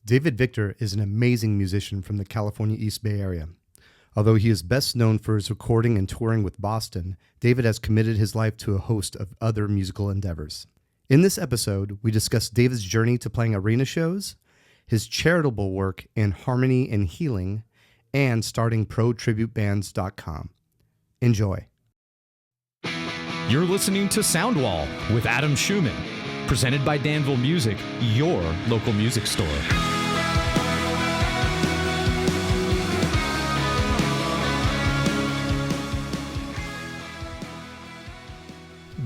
David Victor is an amazing musician from the California East Bay Area. Although he is best known for his recording and touring with Boston, David has committed his life to a host of other musical endeavors. In this episode, we discuss David's journey to playing arena shows, his charitable work in harmony and healing, and starting ProTributeBands.com. Enjoy. You're listening to Soundwall with Adam Schumann, presented by Danville Music, your local music store.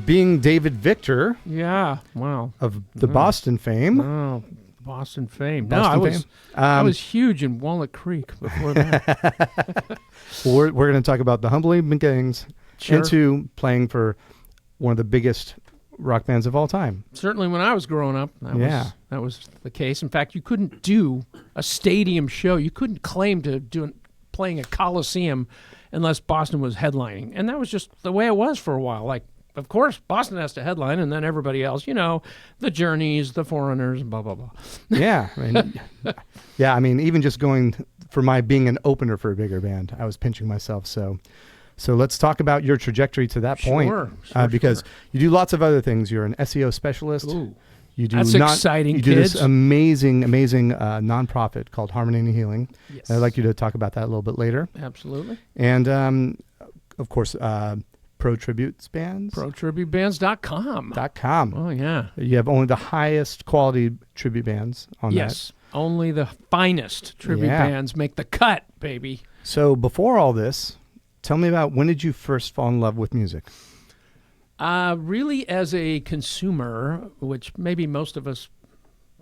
Being David Victor Yeah, wow. of the Boston fame. Oh, Boston fame. Boston no, fame. I was huge in Walnut Creek before that. We're going to talk about the humbling beginnings into playing for one of the biggest rock bands of all time. Certainly when I was growing up, that was the case. In fact, you couldn't do a stadium show. You couldn't claim to playing a Coliseum unless Boston was headlining. And that was just the way it was for a while. Like, of course, Boston has to headline, and then everybody else, the Journeys, the Foreigners, blah, blah, blah. Yeah. I mean, even just going for being an opener for a bigger band, I was pinching myself. So let's talk about your trajectory to that point. Because you do lots of other things. You're an SEO specialist. Ooh, you do that's exciting, You do this amazing nonprofit called Harmony and Healing. Yes. And I'd like you to talk about that a little bit later. Absolutely. And, of course, Pro Tributes Bands. ProTributeBands.com. Oh, yeah. You have only the highest quality tribute bands on that. Yes, only the finest tribute bands make the cut, baby. So before all this, tell me about when did you first fall in love with music? Really as a consumer, which maybe most of us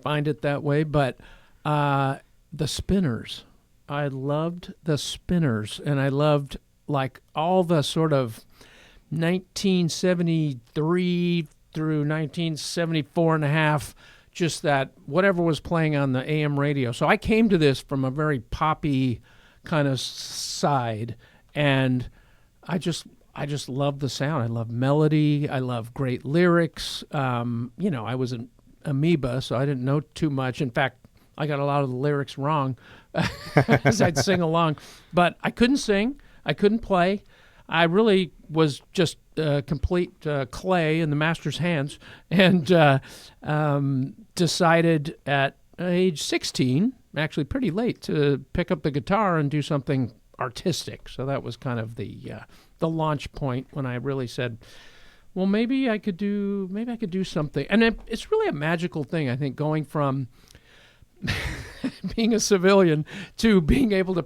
find it that way, but the Spinners. I loved the Spinners, and I loved like all the sort of 1973 through 1974 and a half, just that whatever was playing on the AM radio. So I came to this from a very poppy kind of side, and I just love the sound. I love melody. I love great lyrics. I was an amoeba, so I didn't know too much. In fact, I got a lot of the lyrics wrong as I'd sing along. But I couldn't sing. I couldn't play. I really was just complete clay in the master's hands, and decided at age 16, actually pretty late, to pick up the guitar and do something artistic. So that was kind of the launch point when I really said, well, maybe I could do something. And it's really a magical thing, I think, going from being a civilian to being able to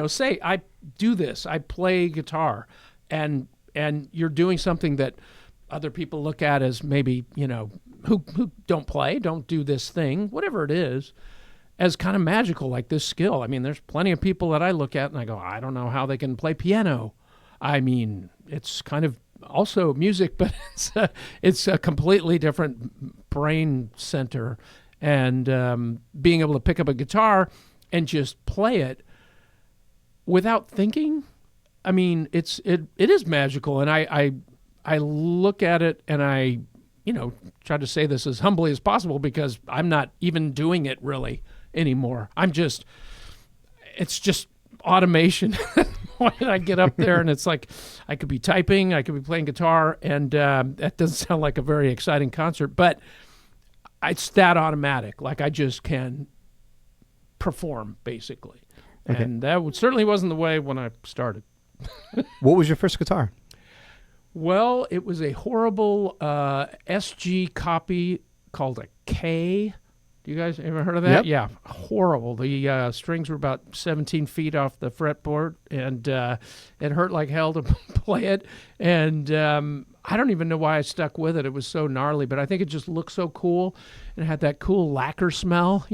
say, I do this, I play guitar, and you're doing something that other people look at as maybe, who don't do this thing, whatever it is, as kind of magical, like this skill. I mean, there's plenty of people that I look at and I go, I don't know how they can play piano. I mean, it's kind of also music, but it's a completely different brain center. And being able to pick up a guitar and just play it without thinking, I mean, it is magical, and I look at it and I, try to say this as humbly as possible because I'm not even doing it really anymore. It's just automation. When I get up there and it's like I could be typing, I could be playing guitar, and that doesn't sound like a very exciting concert, but it's that automatic. Like I just can perform basically. Okay. And that certainly wasn't the way when I started. What was your first guitar? Well, it was a horrible SG copy called a K. Do you guys ever heard of that? Yep. Yeah, horrible. The strings were about 17 feet off the fretboard, and it hurt like hell to play it. And I don't even know why I stuck with it. It was so gnarly, but I think it just looked so cool, and it had that cool lacquer smell,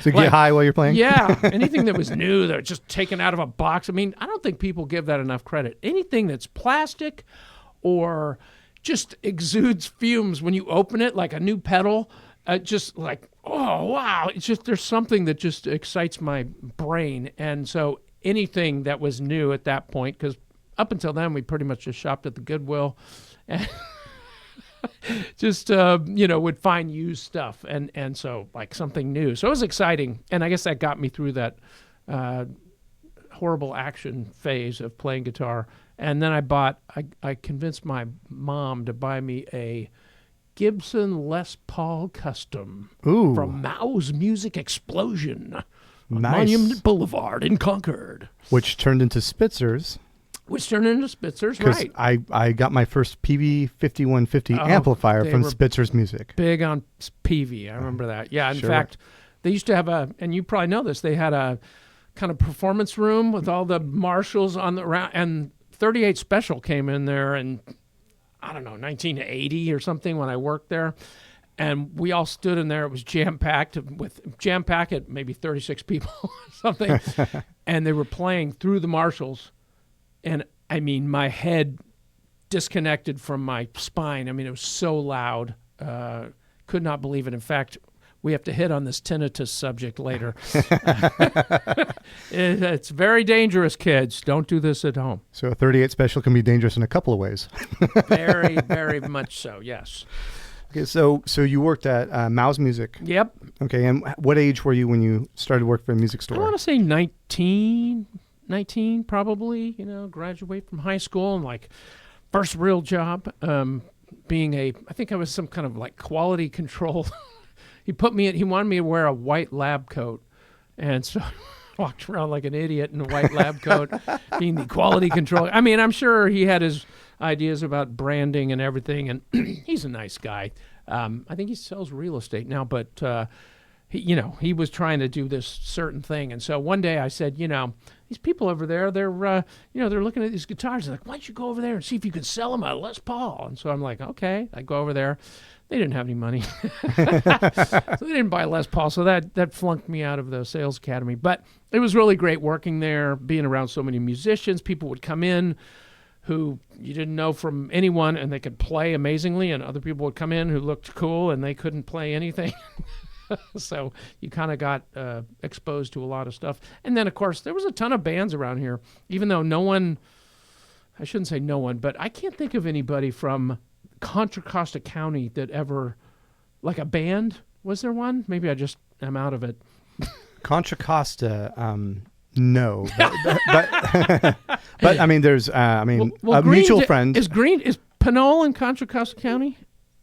So get high while you're playing? Yeah. Anything that was new, that was just taken out of a box. I mean, I don't think people give that enough credit. Anything that's plastic or just exudes fumes when you open it, like a new pedal, just like, oh, wow. It's just, there's something that just excites my brain. And so anything that was new at that point, because up until then, we pretty much just shopped at the Goodwill. And just would find used stuff, and so like something new. So it was exciting, and I guess that got me through that horrible action phase of playing guitar. And then I convinced my mom to buy me a Gibson Les Paul Custom Ooh. from Mao's Music Explosion on Nice. Monument Boulevard in Concord. Which turned into Spitzer's. Right. I got my first PV 5150 amplifier they from were Spitzer's Music. Big on PV. I remember that. Yeah, in Sure. fact, they used to have and you probably know this, they had a kind of performance room with all the Marshalls on the round, and 38 Special came in there in, I don't know, 1980 or something when I worked there. And we all stood in there. It was jam-packed at maybe 36 people or something. And they were playing through the Marshalls. And, I mean, my head disconnected from my spine. I mean, it was so loud. Could not believe it. In fact, we have to hit on this tinnitus subject later. It's very dangerous, kids. Don't do this at home. So a 38 Special can be dangerous in a couple of ways. Very, very much so, yes. Okay, so you worked at Mao's Music. Yep. Okay, and what age were you when you started work for a music store? I want to say 19 probably, graduate from high school, and like first real job being I think I was some kind of like quality control. He wanted me to wear a white lab coat, and so I walked around like an idiot in a white lab coat, being the quality control. I mean, I'm sure he had his ideas about branding and everything, and he's a nice guy. I think he sells real estate now, but he was trying to do this certain thing, and so one day I said, these people over there, they're looking at these guitars. They're like, why don't you go over there and see if you can sell them a Les Paul? And so I'm like, okay. I go over there. They didn't have any money. So they didn't buy Les Paul. So that flunked me out of the sales academy. But it was really great working there, being around so many musicians. People would come in who you didn't know from anyone, and they could play amazingly. And other people would come in who looked cool, and they couldn't play anything. So you kind of got exposed to a lot of stuff. And then, of course, there was a ton of bands around here, even though I shouldn't say no one, but I can't think of anybody from Contra Costa County that ever, like a band. Was there one? Maybe I just am out of it. Contra Costa, no. But I mean, there's, a mutual friend. Is Pinole in Contra Costa County?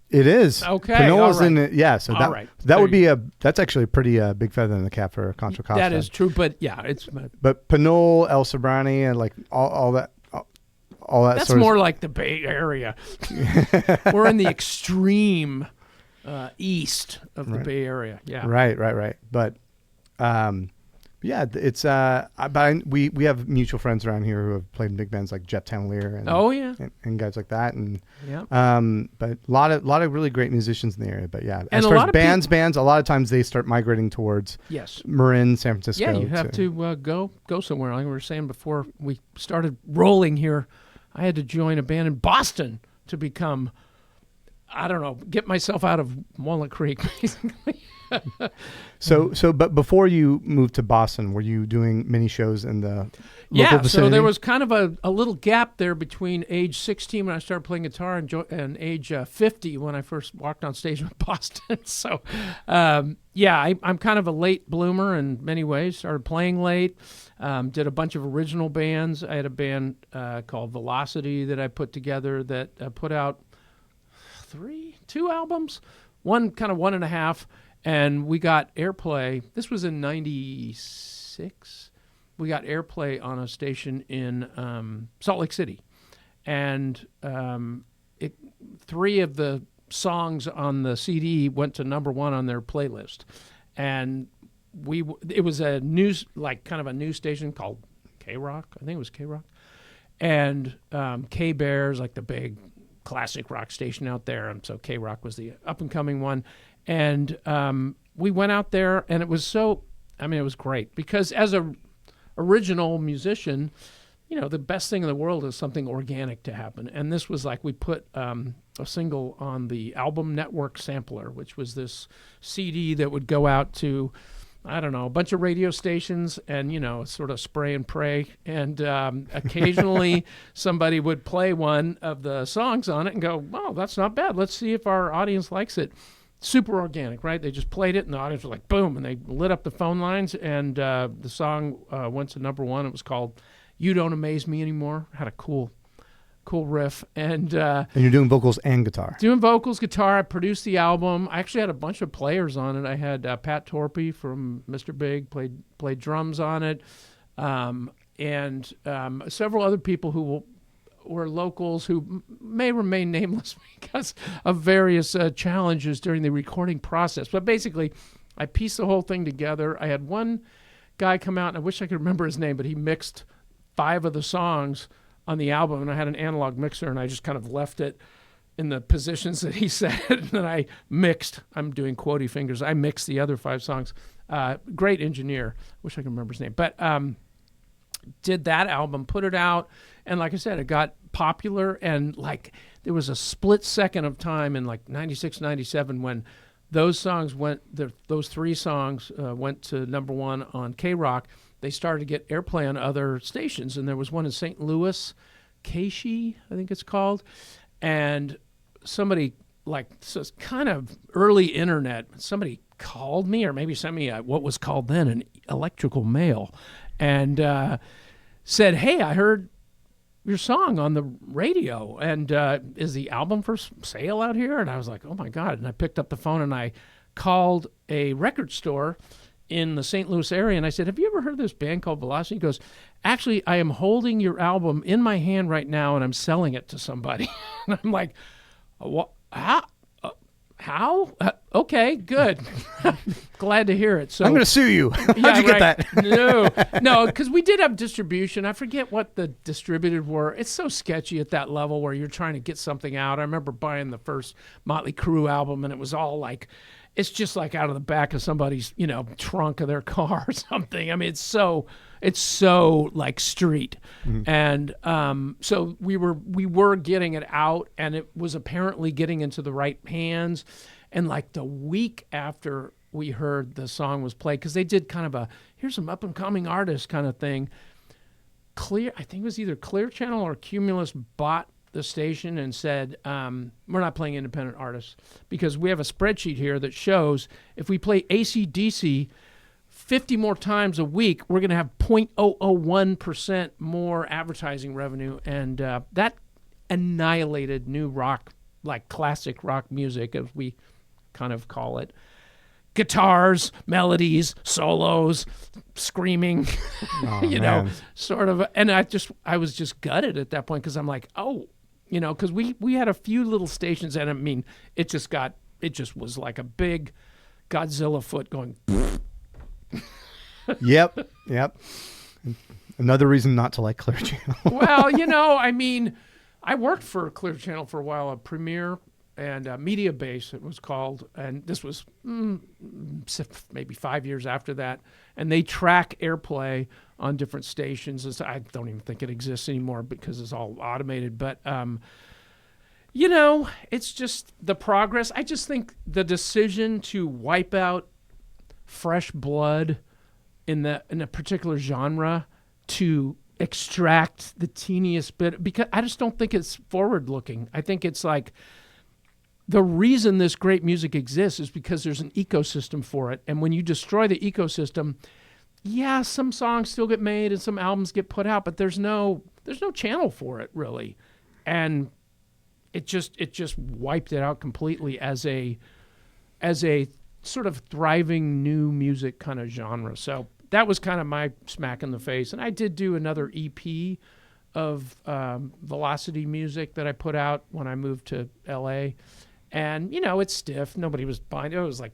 It is. Okay. Pinole's all right. in it. Yeah. So that would be that's actually a pretty big feather in the cap for Contra Costa. That is true. But yeah, But Pinole, El Sobrani, and like all that. That's more like the Bay Area. We're in the extreme east of the Bay Area. Yeah. Right. But yeah, it's we have mutual friends around here who have played in big bands like Jeff Towner and guys like that, and but a lot of really great musicians in the area. But yeah, as far as bands, a lot of times they start migrating towards Marin, San Francisco. Yeah, you have to go somewhere. Like we were saying before we started rolling here, I had to join a band in Boston to become, I don't know, get myself out of Walnut Creek, basically. But before you moved to Boston, were you doing many shows in the local vicinity? So there was kind of a little gap there between age 16 when I started playing guitar and age 50 when I first walked on stage with Boston. So, I'm kind of a late bloomer in many ways. Started playing late, did a bunch of original bands. I had a band called Velocity that I put together that put out two albums, one kind of 1.5. And we got airplay. This was in 96. We got airplay on a station in Salt Lake City. And 3 of the songs on the CD went to number 1 on their playlist. And it was a news, like kind of a news station called K-Rock. I think it was K-Rock. And K-Bear's like the big classic rock station out there. And so K-Rock was the up-and-coming one. And we went out there, and it was it was great. Because as a original musician, the best thing in the world is something organic to happen. And this was like we put a single on the Album Network Sampler, which was this CD that would go out to I don't know, a bunch of radio stations and, sort of spray and pray. And occasionally somebody would play one of the songs on it and go, oh, that's not bad. Let's see if our audience likes it. Super organic, right? They just played it and the audience was like, boom, and they lit up the phone lines. And the song went to number one. It was called You Don't Amaze Me Anymore. Had a cool riff. And you're doing vocals and guitar. Doing vocals, guitar. I produced the album. I actually had a bunch of players on it. I had Pat Torpy from Mr. Big played drums on it, and several other people who were locals who may remain nameless because of various challenges during the recording process. But basically, I pieced the whole thing together. I had one guy come out, and I wish I could remember his name, but he mixed 5 of the songs on the album, and I had an analog mixer, and I just kind of left it in the positions that he said, and then I mixed. I'm doing quotey fingers. I mixed the other 5 songs. Great engineer. Wish I could remember his name. But did that album, put it out, and like I said, it got popular, and like there was a split second of time in like 96, 97 when those songs those 3 songs went to number 1 on K-Rock. They started to get airplay on other stations, and there was one in St. Louis, Keishi, I think it's called, and somebody, so it's kind of early internet, somebody called me or maybe sent me what was called then an electrical mail, and said, hey, I heard your song on the radio, and is the album for sale out here? And I was like, oh my God. And I picked up the phone and I called a record store in the St. Louis area, and I said, have you ever heard of this band called Velocity? He goes, actually, I am holding your album in my hand right now, and I'm selling it to somebody. And I'm like, what? How? Okay, good. Glad to hear it. So I'm going to sue you. How'd you get that? No, because we did have distribution. I forget what the distributors were. It's so sketchy at that level where you're trying to get something out. I remember buying the first Motley Crue album, and it was all like, it's just like out of the back of somebody's, trunk of their car or something. I mean, it's so like street. Mm-hmm. And so we were getting it out, and it was apparently getting into the right hands. And like the week after we heard the song was played, because they did kind of here's some up and coming artists kind of thing. I think it was either Clear Channel or Cumulus bought the station and said, we're not playing independent artists because we have a spreadsheet here that shows if we play AC/DC 50 more times a week, we're going to have 0.001% more advertising revenue. And that annihilated new rock, like classic rock music, as we kind of call it. Guitars, melodies, solos, screaming, sort of. And I was just gutted at that point because I'm like, because we had a few little stations, and I mean, it just was like a big Godzilla foot going. Yep. Another reason not to like Clear Channel. Well, I mean, I worked for Clear Channel for a while, a Premiere and Media Base it was called, and this was maybe 5 years after that, and they track airplay on different stations. I don't even think it exists anymore because it's all automated, but it's just the progress. I just think the decision to wipe out fresh blood in a particular genre to extract the teeniest bit, because I just don't think it's forward looking. I think it's like the reason this great music exists is because there's an ecosystem for it. And when you destroy the ecosystem, yeah, some songs still get made and some albums get put out, but there's no channel for it really. And it just wiped it out completely as a sort of thriving new music kind of genre. So that was kind of my smack in the face. And I did do another EP of Velocity music that I put out when I moved to LA. And, it's stiff. Nobody was buying it. It was like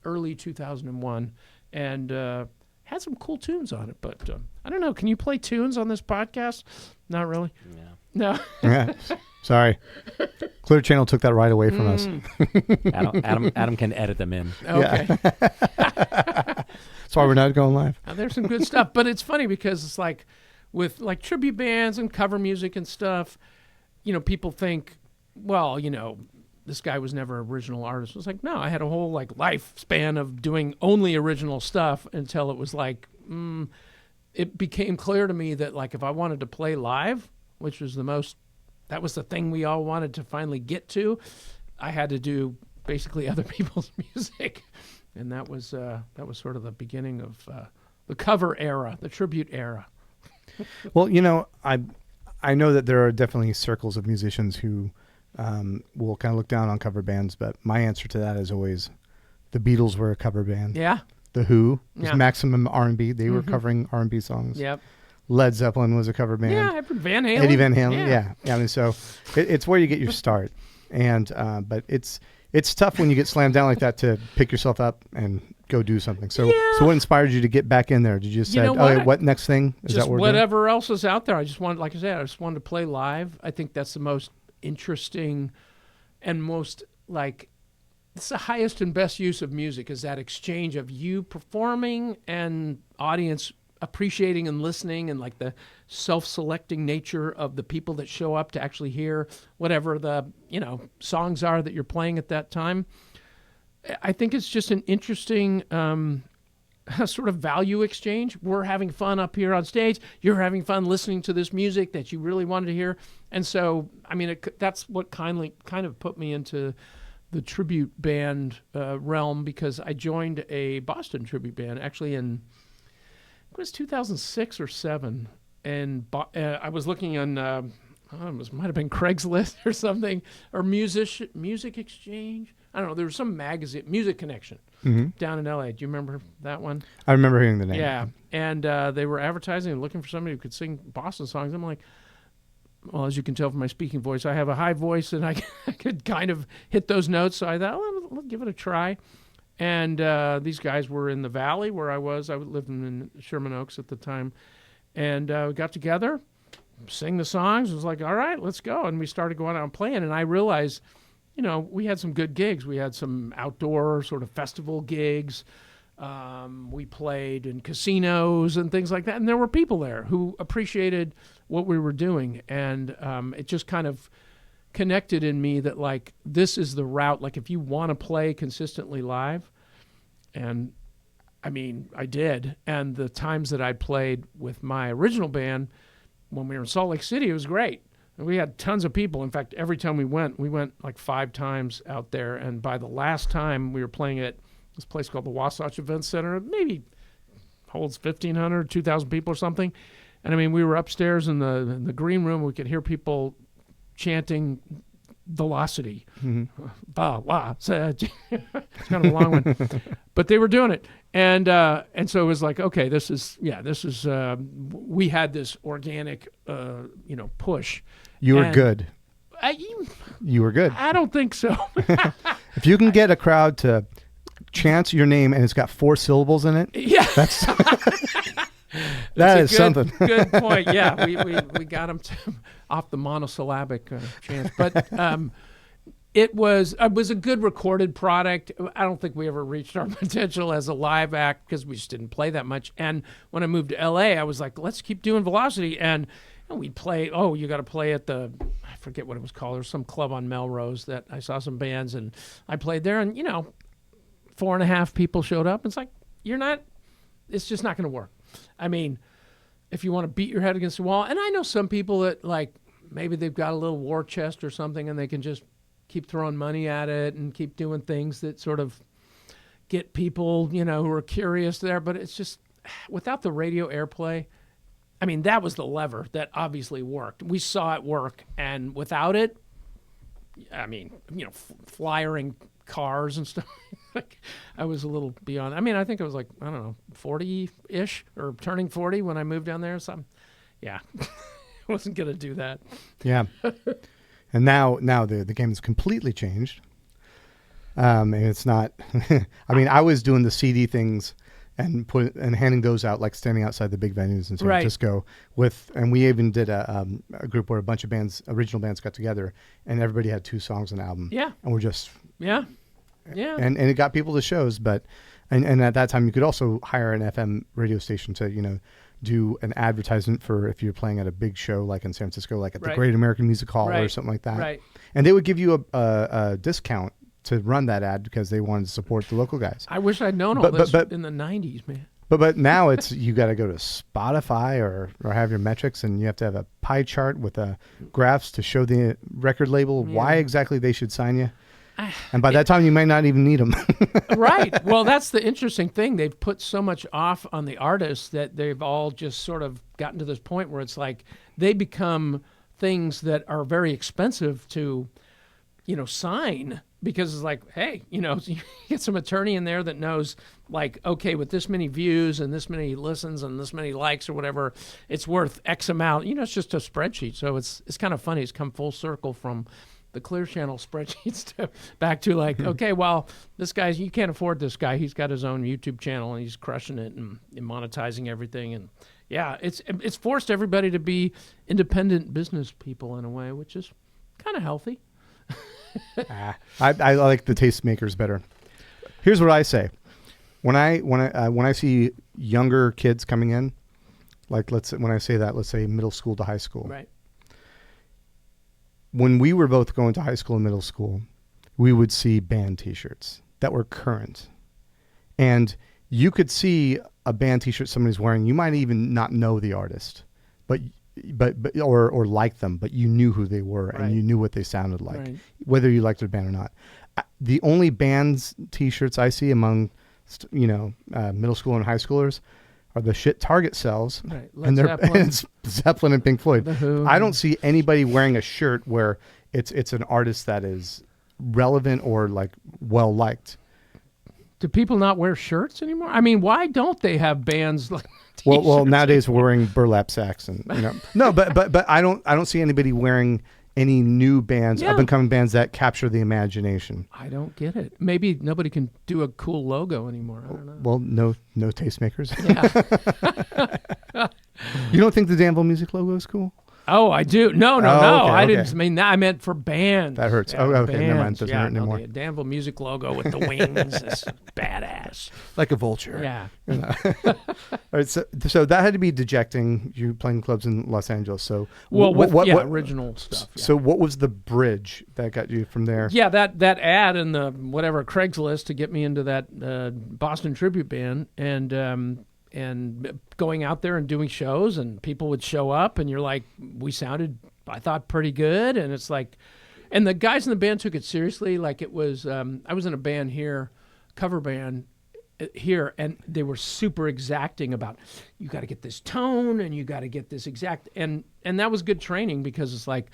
early 2001 and had some cool tunes on it. But I don't know. Can you play tunes on this podcast? Not really. No. Yeah. Sorry. Clear Channel took that right away from us. Adam can edit them in. Okay. That's why we're not going live. There's some good stuff. But it's funny because it's like with like tribute bands and cover music and stuff, people think, well, this guy was never original artist. It was like, no, I had a whole like lifespan of doing only original stuff until it was like, it became clear to me that like if I wanted to play live, which was that was the thing we all wanted to finally get to, I had to do basically other people's music. And that was sort of the beginning of the cover era, the tribute era. Well, I know that there are definitely circles of musicians who will kind of look down on cover bands, but my answer to that is always the Beatles were a cover band. Yeah. The Who was Yeah. maximum R&B. They were covering R&B songs. Yep. Led Zeppelin was a cover band. Yeah, Van Halen. Eddie Van Halen. Yeah. I mean, so it's where you get your start. And but it's tough when you get slammed down like that to pick yourself up and go do something. So what inspired you to get back in there? Did you just say, what next thing? Is just that what we're whatever else is out there. I just wanted, like I said, I just wanted to play live. I think that's the most interesting and most like it's the highest and best use of music is that exchange of you performing and audience appreciating and listening, and like the self-selecting nature of the people that show up to actually hear whatever the songs are that you're playing at that time. I think it's just an interesting sort of value exchange. We're having fun up here on stage. You're having fun listening to this music that you really wanted to hear. And so, I mean, that's what kind of put me into the tribute band realm, because I joined a Boston tribute band actually in, it was 2006 or 7. And I was looking on, it might have been Craigslist or something, or Music Exchange. I don't know. There was some magazine, Music Connection, down in L.A. Do you remember that one? I remember hearing the name. Yeah. And they were advertising and looking for somebody who could sing Boston songs. I'm like, well, as you can tell from my speaking voice, I have a high voice and I could kind of hit those notes. So I thought, well, let's give it a try. And these guys were in the Valley where I was. I lived in Sherman Oaks at the time. And we got together, sang the songs. It was like, all right, let's go. And we started going out and playing. And I realized, we had some good gigs. We had some outdoor sort of festival gigs. We played in casinos and things like that. And there were people there who appreciated what we were doing. And it just kind of connected in me that, like, this is the route. Like, if you want to play consistently live, and I mean, I did. And the times that I played with my original band when we were in Salt Lake City, it was great. And we had tons of people. In fact, every time we went like 5 times out there. And by the last time we were playing at this place called the Wasatch Event Center, maybe holds 1,500, 2,000 people or something. And I mean, we were upstairs in the green room. We could hear people chanting Velocity. Ba, la, sa. It's kind of a long one. But they were doing it. And so it was like, okay, this is, we had this organic, push. You were good. You were good. I don't think so. If you can get a crowd to chant your name and it's got 4 syllables in it, yeah, that is something. Good point. Yeah, we got them off the monosyllabic chant, but it was a good recorded product. I don't think we ever reached our potential as a live act because we just didn't play that much. And when I moved to LA, I was like, let's keep doing Velocity, and we'd play. Oh, you got to play at I forget what it was called. There was some club on Melrose that I saw some bands, and I played there, and 4.5 people showed up. It's like, it's just not going to work. I mean, if you want to beat your head against the wall, and I know some people that, like, maybe they've got a little war chest or something and they can just keep throwing money at it and keep doing things that sort of get people, who are curious there. But it's just, without the radio airplay, I mean, that was the lever that obviously worked. We saw it work. And without it, I mean, flyering cars and stuff. I was a little beyond. I mean, I think I was like, I don't know, 40-ish or turning 40 when I moved down there. So, yeah, I wasn't going to do that. Yeah. And now the game has completely changed. And it's not, I mean, I was doing the CD things and handing those out, like standing outside the big venues in San Francisco and we even did a group where a bunch of original bands got together and everybody had 2 songs on the album. Yeah. And we're just, yeah. And it got people to shows, but, and at that time you could also hire an FM radio station to, do an advertisement for if you're playing at a big show like in San Francisco, like at the Right. Great American Music Hall or Right. something like that. Right. And they would give you a discount to run that ad because they wanted to support the local guys. I wish I'd known all But- this but- in the 90s, man. But now it's you got to go to Spotify or have your metrics, and you have to have a pie chart with graphs to show the record label why exactly they should sign you. And by that time, you might not even need them. Right. Well, that's the interesting thing. They've put so much off on the artists that they've all just sort of gotten to this point where it's like they become things that are very expensive to, sign, because it's like, hey, you get some attorney in there that knows, like, okay, with this many views and this many listens and this many likes or whatever, it's worth X amount. It's just a spreadsheet. So it's kind of funny. It's come full circle from the Clear Channel spreadsheets back to like, okay, well, this guy's, you can't afford this guy. He's got his own YouTube channel and he's crushing it and monetizing everything. And yeah, it's forced everybody to be independent business people in a way, which is kind of healthy. I like the tastemakers better. Here's what I say: when I see younger kids coming in, like let's say middle school to high school. Right. When we were both going to high school and middle school, we would see band T-shirts that were current, and you could see a band T-shirt somebody's wearing. You might even not know the artist, but or like them, but you knew who they were Right. and you knew what they sounded like, Right. whether you liked their band or not. The only bands T-shirts I see among middle school and high schoolers are the shit Target sells, Right. and Led they're Zeppelin. and it's Zeppelin and Pink Floyd. The Who. I don't see anybody wearing a shirt where it's an artist that is relevant or like well liked. Do people not wear shirts anymore? I mean, why don't they have bands like Well, T-shirts? nowadays we're wearing burlap sacks and no, but I don't see anybody wearing any new bands, Yeah. up and coming bands that capture the imagination. I don't get it. Maybe nobody can do a cool logo anymore. I don't know. Well, no tastemakers. Yeah. You don't think the Danville Music logo is cool? Oh, I do. No. Oh, okay, I okay. didn't mean that. I meant for bands. That hurts. Yeah, Oh, okay, never mind. bands. Doesn't Yeah, hurt no, anymore. the Danville Music logo with the wings is badass. Like a vulture. Yeah. All right, so that had to be dejecting. You playing clubs in Los Angeles. So Well, what original stuff. Yeah. So what was the bridge that got you from there? Yeah, that ad in the whatever Craigslist to get me into that Boston tribute band, and going out there and doing shows, and people would show up, and you're like, we sounded, I thought, pretty good, and it's like, and the guys in the band took it seriously. Like it was, I was in a band here, cover band here, and they were super exacting about, you got to get this tone, and you got to get this exact, and that was good training, because it's like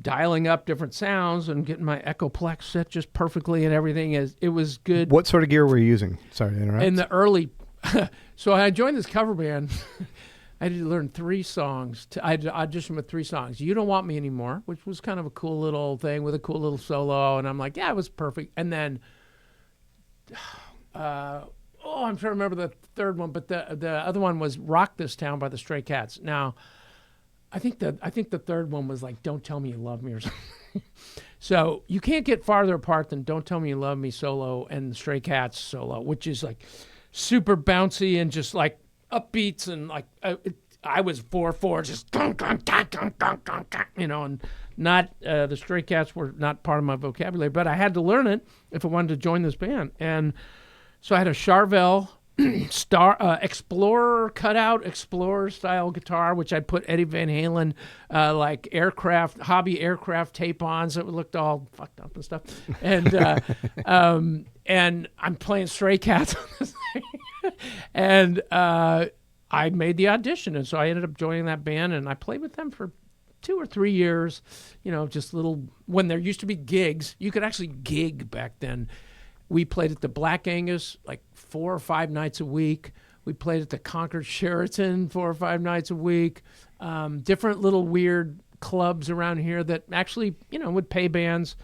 dialing up different sounds and getting my Echoplex set just perfectly and everything. It was good. What sort of gear were you using? Sorry to interrupt. In the early, so I joined this cover band. I had to learn 3 songs. I had to audition with 3 songs. You Don't Want Me Anymore, which was kind of a cool little thing with a cool little solo. And I'm like, yeah, it was perfect. And then, I'm trying to remember the third one, but the other one was Rock This Town by the Stray Cats. Now, I think the third one was like Don't Tell Me You Love Me or something. So you can't get farther apart than Don't Tell Me You Love Me solo and Stray Cats solo, which is like super bouncy and just like upbeats, and like I was 4/4 just and not the Stray Cats were not part of my vocabulary, but I had to learn it if I wanted to join this band. And so I had a Charvel Explorer cutout, Explorer style guitar, which I'd put Eddie Van Halen like hobby aircraft tape on, so it looked all fucked up and stuff. And and I'm playing Stray Cats on this thing. And I made the audition, and so I ended up joining that band, and I played with them for 2 or 3 years. Just little, when there used to be gigs, you could actually gig back then. We played at the Black Angus like 4 or 5 nights a week. We played at the Concord Sheraton 4 or 5 nights a week. Different little weird clubs around here that actually, would pay bands,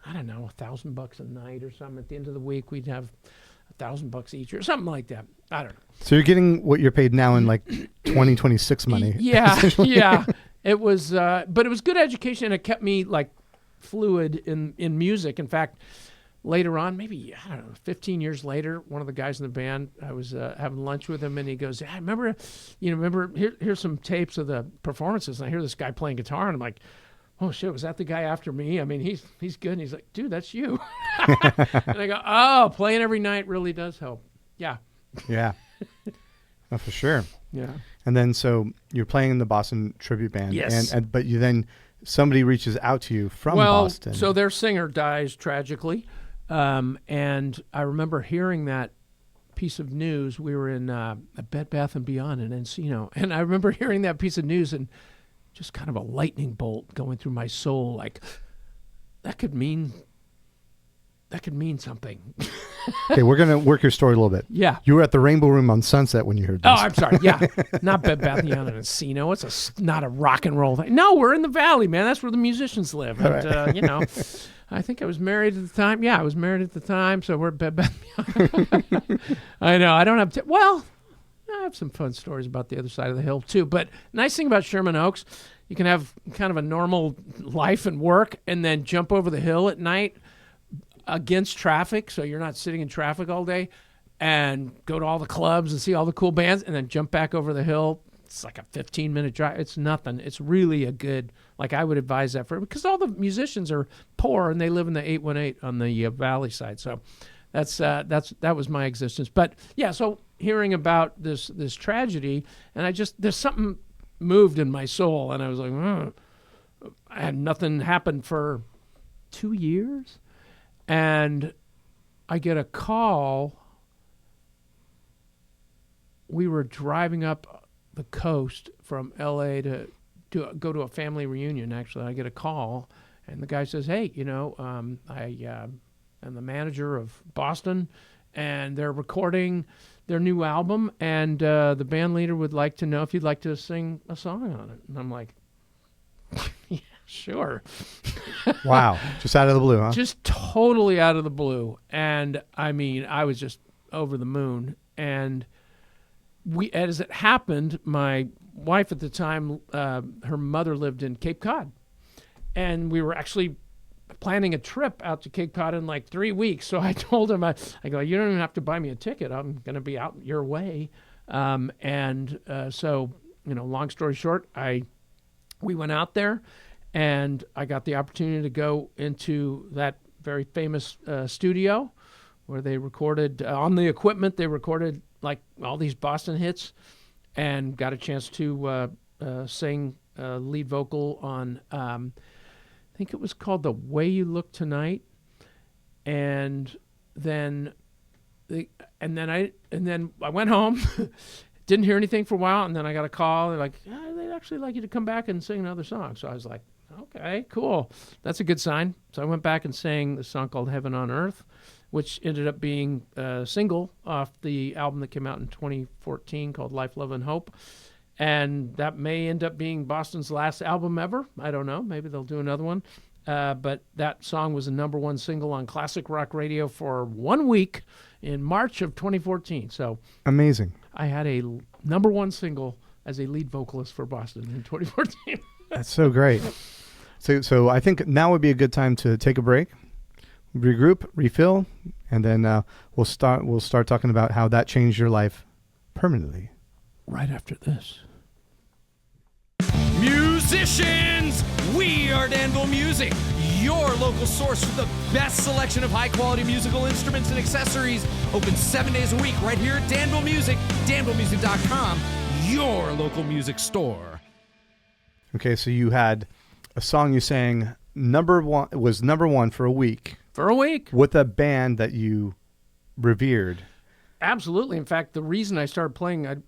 I don't know, $1,000 a night or something. At the end of the week, we'd have $1,000 each or something like that. I don't know. So you're getting what you're paid now in like 2026 money. Yeah, yeah. It was, but it was good education, and it kept me like fluid in music. In fact, later on, maybe, I don't know, 15 years later, one of the guys in the band, I was having lunch with him, and he goes, I remember, here's some tapes of the performances, and I hear this guy playing guitar, and I'm like, oh, shit, was that the guy after me? I mean, he's good. And he's like, dude, that's you. And I go, oh, playing every night really does help. Yeah. Yeah. Oh, for sure. Yeah. And then so you're playing in the Boston tribute band. Yes. But you then somebody reaches out to you from Boston. So their singer dies tragically. And I remember hearing that piece of news. We were in a Bed Bath & Beyond in Encino. And I remember hearing that piece of news and just kind of a lightning bolt going through my soul. Like, that could mean something. Okay, we're going to work your story a little bit. Yeah. You were at the Rainbow Room on Sunset when you heard this. Oh, I'm sorry. Yeah. Not Bed Bath & Beyond in Encino. It's not a rock and roll thing. No, we're in the Valley, man. That's where the musicians live. And, you know, I think I was married at the time. Yeah, I was married at the time, so we're at Bed Bath & Beyond. I know. I don't have to. Well, I have some fun stories about the other side of the hill, too. But nice thing about Sherman Oaks, you can have kind of a normal life and work and then jump over the hill at night against traffic, so you're not sitting in traffic all day, and go to all the clubs and see all the cool bands, and then jump back over the hill. It's like a 15-minute drive. It's nothing. It's really a good, like, I would advise that for, because all the musicians are poor and they live in the 818 on the Valley side. So that was my existence. But yeah, so hearing about this tragedy, and there's something moved in my soul, and I was like, I had nothing happen for 2 years. And I get a call. We were driving up the coast from L.A. to go to a family reunion, actually. I get a call, and the guy says, hey, I am the manager of Boston, and they're recording their new album, and the band leader would like to know if you'd like to sing a song on it. And I'm like, yeah, sure. Wow. Just out of the blue, huh? Just totally out of the blue. And I mean, I was just over the moon. And as it happened, my wife at the time, her mother lived in Cape Cod. And we were actually planning a trip out to Cape Cod in like 3 weeks. So I told him, I go, you don't even have to buy me a ticket. I'm going to be out your way. So, long story short, we went out there. And I got the opportunity to go into that very famous studio where they recorded, on the equipment, they recorded like all these Boston hits, and got a chance to sing lead vocal on, I think it was called The Way You Look Tonight. And then I went home, didn't hear anything for a while, and then I got a call. They're like, they'd actually like you to come back and sing another song. So I was like, okay, cool. That's a good sign. So I went back and sang the song called Heaven on Earth, which ended up being a single off the album that came out in 2014 called Life, Love, and Hope. And that may end up being Boston's last album ever. I don't know. Maybe they'll do another one. But that song was a #1 single on classic rock radio for 1 week in March of 2014. So amazing. I had a #1 single as a lead vocalist for Boston in 2014. That's so great. So I think now would be a good time to take a break, regroup, refill, and then we'll start talking about how that changed your life permanently. Right after this. Musicians, we are Danville Music, your local source for the best selection of high-quality musical instruments and accessories. Open 7 days a week right here at Danville Music, danvillemusic.com, your local music store. Okay, so you had a song you sang was number one for a week. For a week. With a band that you revered. Absolutely. In fact, the reason I started playing, I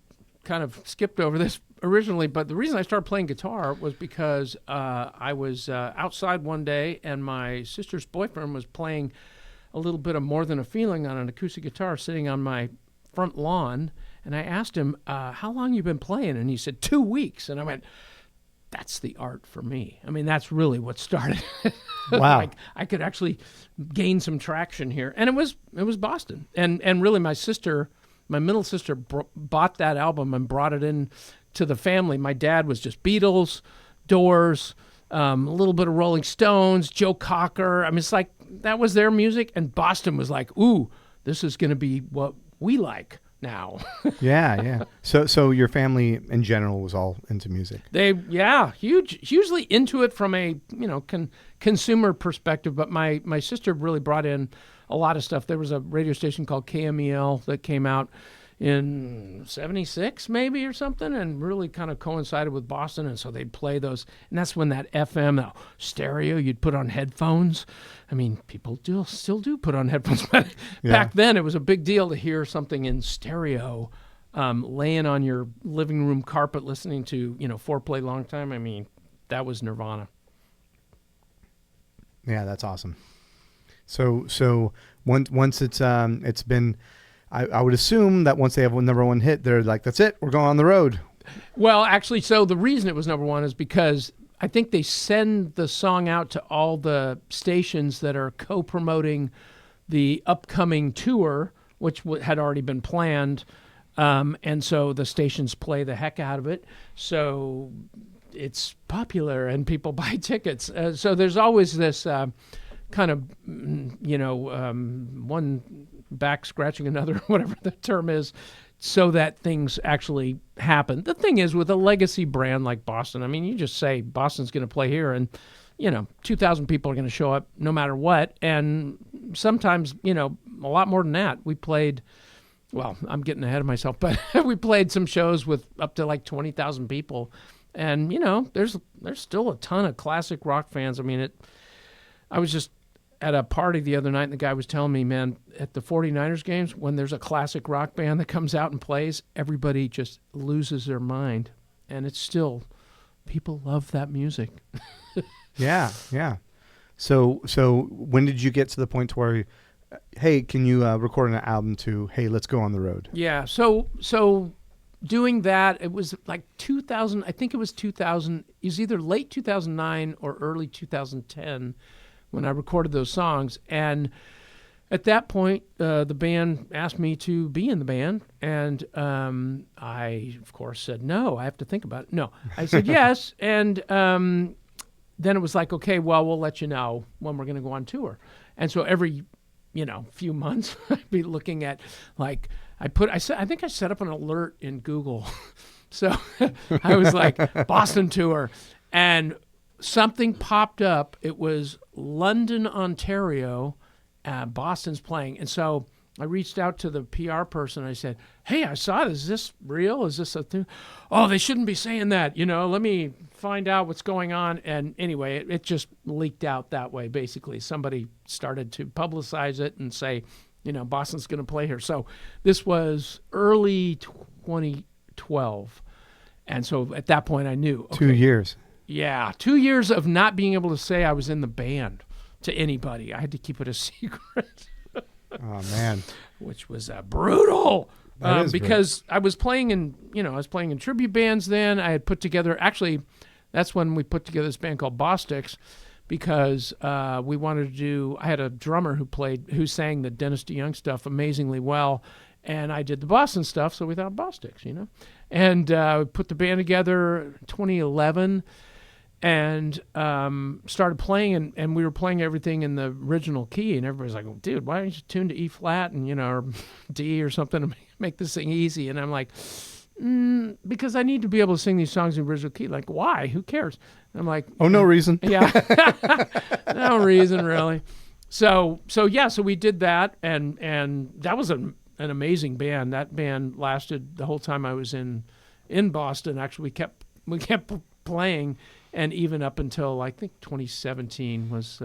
kind of skipped over this originally, but the reason I started playing guitar was because I was outside one day and my sister's boyfriend was playing a little bit of More Than a Feeling on an acoustic guitar sitting on my front lawn. And I asked him, how long you been playing? And he said, 2 weeks. And I went, that's the art for me. I mean, that's really what started. Wow. Like, I could actually gain some traction here. And it was Boston. And really my middle sister bought that album and brought it in to the family. My dad was just Beatles, Doors, a little bit of Rolling Stones, Joe Cocker. I mean, it's like that was their music, and Boston was like, ooh, this is going to be what we like now. Yeah. So your family in general was all into music. Hugely into it from a consumer perspective. But my sister really brought in a lot of stuff. There was a radio station called KMEL that came out in 76 maybe or something, and really kind of coincided with Boston, and so they'd play those, and that's when that FM stereo you'd put on headphones. I mean, people still do put on headphones, but back then it was a big deal to hear something in stereo, laying on your living room carpet listening to Foreplay Long Time. I mean, that was Nirvana. Yeah, that's awesome. So once it's been, I would assume that once they have one number one hit, they're like, that's it, we're going on the road. Well, actually, so the reason it was number one is because I think they send the song out to all the stations that are co-promoting the upcoming tour, which had already been planned. And so the stations play the heck out of it. So it's popular and people buy tickets. So there's always this kind of, one back scratching another, whatever the term is, so that things actually happen. The thing is, with a legacy brand like Boston, I mean, you just say Boston's going to play here and, 2,000 people are going to show up no matter what. And sometimes, a lot more than that. We played, well, I'm getting ahead of myself, but we played some shows with up to like 20,000 people. And, there's still a ton of classic rock fans. I mean, I was just at a party the other night, and the guy was telling me, man, at the 49ers games, when there's a classic rock band that comes out and plays, everybody just loses their mind. And it's still, people love that music. Yeah. So when did you get to the point where, hey, can you record an album, to, hey, let's go on the road? Yeah, so doing that, it was like 2000, I think it was 2000, it was either late 2009 or early 2010 when I recorded those songs. And at that point, the band asked me to be in the band. And I, of course, said no. I have to think about it. No, I said yes. And then it was like, okay, well, we'll let you know when we're going to go on tour. And so every, few months, I'd be looking at, like, I think I set up an alert in Google. So I was like, Boston tour. And something popped up. It was London, Ontario. Boston's playing. And so I reached out to the PR person. I said, hey, I saw this. Is this real? Is this a thing? Oh, they shouldn't be saying that. Let me find out what's going on. And anyway, it just leaked out that way, basically. Somebody started to publicize it and say, Boston's going to play here. So this was early 2012. And so at that point I knew. Okay, 2 years. Yeah, 2 years of not being able to say I was in the band to anybody. I had to keep it a secret. Oh man, which was brutal. Because brutal. I was playing in tribute bands then. I had put together, actually, that's when we put together this band called Bostix, because we wanted to do. I had a drummer who sang the Dennis DeYoung stuff amazingly well, and I did the Boston stuff. So we thought Bostix, and we put the band together in 2011. And started playing, and we were playing everything in the original key, and everybody's like, well, dude, why don't you tune to E flat and or D or something to make this thing easy? And I'm like, because I need to be able to sing these songs in original key. Like, why? Who cares? And I'm like, oh, no reason. Yeah, no reason really. So we did that, and that was an amazing band. That band lasted the whole time I was in Boston. Actually, we kept playing. And even up until I think 2017 was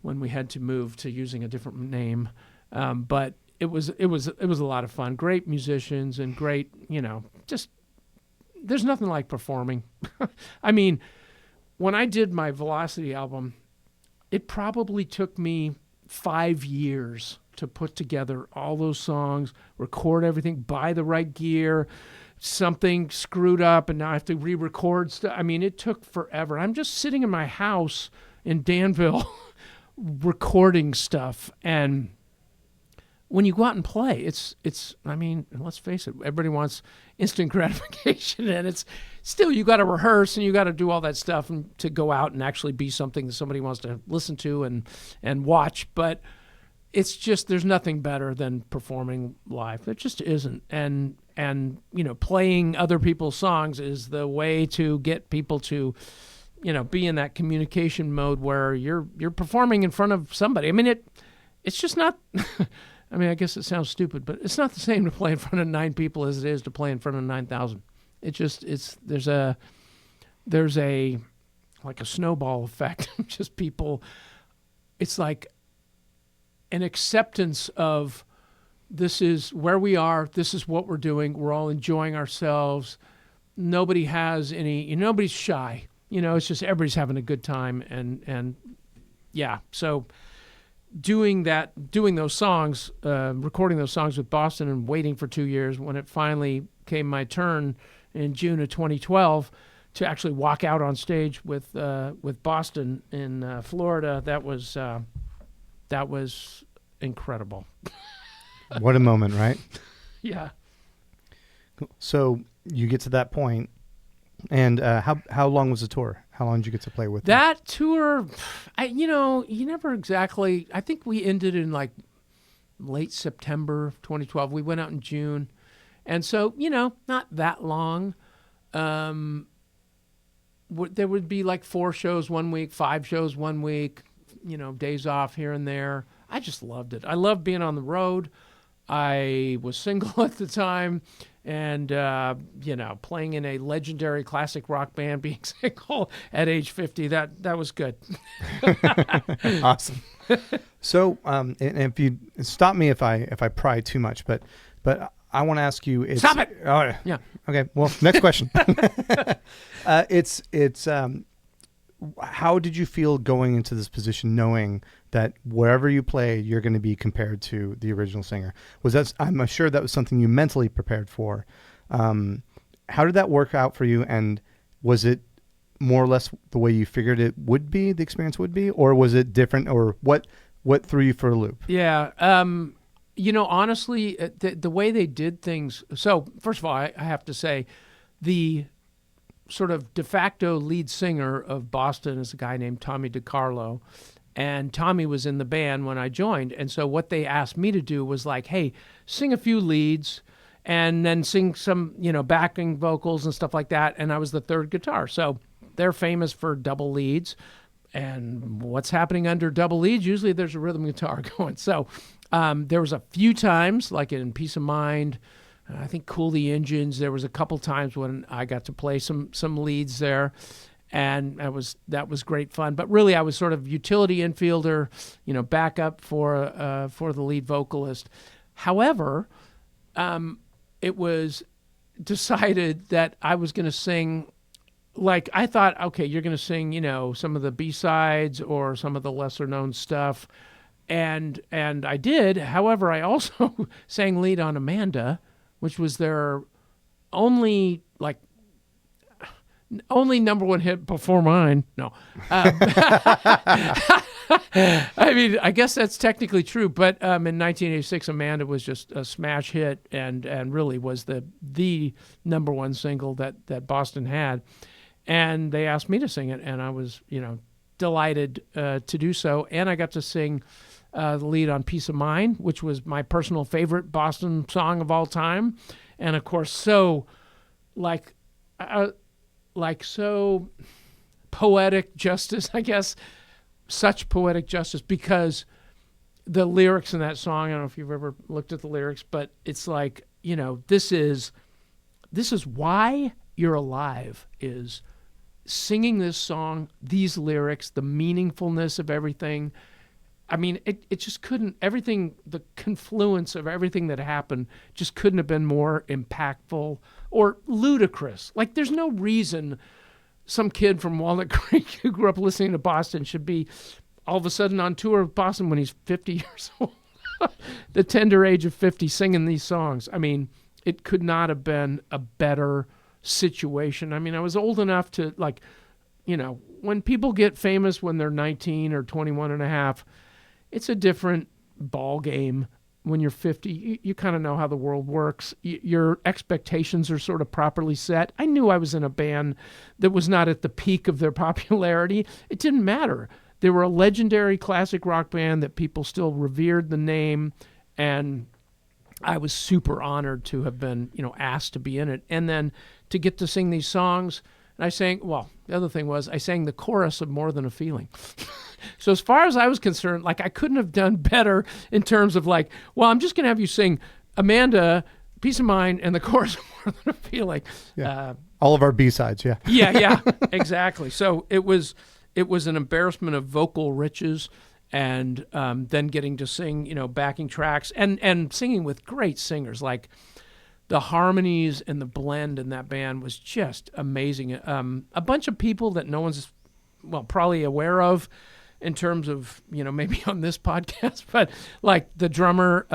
when we had to move to using a different name, but it was a lot of fun. Great musicians and great, just there's nothing like performing. I mean, when I did my Velocity album, it probably took me 5 years to put together all those songs, record everything, buy the right gear. Something screwed up and now I have to re-record stuff. I mean, it took forever. I'm just sitting in my house in Danville recording stuff. And when you go out and play, it's. I mean, let's face it, everybody wants instant gratification, and it's still you got to rehearse and you got to do all that stuff and to go out and actually be something that somebody wants to listen to and watch. But it's just there's nothing better than performing live. There just isn't, and playing other people's songs is the way to get people to be in that communication mode where you're performing in front of somebody. I mean, it's just not. I mean, I guess it sounds stupid, but it's not the same to play in front of 9 people as it is to play in front of 9,000. There's a like a snowball effect. Just people. It's like an acceptance of this is where we are. This is what we're doing. We're all enjoying ourselves. Nobody has any. Nobody's shy. It's just everybody's having a good time, and yeah. So doing those songs, recording those songs with Boston, and waiting for 2 years, when it finally came my turn in June of 2012 to actually walk out on stage with Boston in Florida, that was incredible. What a moment, right? Yeah. So you get to that point. And how long was the tour? How long did you get to play with them? That tour, you never exactly. I think we ended in like late September of 2012. We went out in June, and so not that long. There would be like 4 shows one week, 5 shows one week. Days off here and there. I just loved it. I loved being on the road. I was single at the time. And, playing in a legendary classic rock band, being single at age 50, that was good. Awesome. So, and if you stop me if I pry too much, but I want to ask you. Stop it. Oh, yeah. Okay. Well, next question. How did you feel going into this position, knowing that wherever you play, you're going to be compared to the original singer? I'm sure that was something you mentally prepared for. How did that work out for you? And was it more or less the way you figured it would be, the experience would be, or was it different, or what threw you for a loop? Yeah. Honestly, the way they did things. So first of all, I have to say the sort of de facto lead singer of Boston is a guy named Tommy DiCarlo. And Tommy was in the band when I joined. And so what they asked me to do was like, hey, sing a few leads and then sing some, backing vocals and stuff like that. And I was the third guitar. So they're famous for double leads. And what's happening under double leads? Usually there's a rhythm guitar going. So there was a few times, like in Peace of Mind, I think Cool the Engines. There was a couple times when I got to play some leads there, and that was great fun. But really, I was sort of utility infielder, backup for the lead vocalist. However, it was decided that I was going to sing. Like I thought, okay, you're going to sing, some of the B-sides or some of the lesser known stuff, and I did. However, I also sang lead on Amanda, which was their only number one hit before mine. No. I mean, I guess that's technically true, but in 1986, Amanda was just a smash hit and really was the number one single that Boston had. And they asked me to sing it, and I was, delighted to do so. And I got to sing the lead on Peace of Mind, which was my personal favorite Boston song of all time. And of course, so so poetic justice, I guess, such poetic justice, because the lyrics in that song, I don't know if you've ever looked at the lyrics, but it's like, this is why you're alive, is singing this song, these lyrics, the meaningfulness of everything. I mean, it just couldn't, everything, the confluence of everything that happened just couldn't have been more impactful or ludicrous. Like, there's no reason some kid from Walnut Creek who grew up listening to Boston should be all of a sudden on tour with Boston when he's 50 years old. The tender age of 50 singing these songs. I mean, it could not have been a better situation. I mean, I was old enough to, when people get famous when they're 19 or 21 and a half, it's a different ball game when you're 50, you kind of know how the world works. Your expectations are sort of properly set. I knew I was in a band that was not at the peak of their popularity. It didn't matter. They were a legendary classic rock band that people still revered the name, and I was super honored to have been, asked to be in it. And then to get to sing these songs, and I sang, the other thing was I sang the chorus of More Than a Feeling. So as far as I was concerned, I couldn't have done better in terms of I'm just going to have you sing Amanda, Peace of Mind, and the chorus of More Than a Feeling. Yeah. All of our B-sides, yeah. Yeah, exactly. So it was an embarrassment of vocal riches, and then getting to sing, backing tracks and singing with great singers. The harmonies and the blend in that band was just amazing. A bunch of people that no one's, probably aware of in terms of, maybe on this podcast, but the drummer,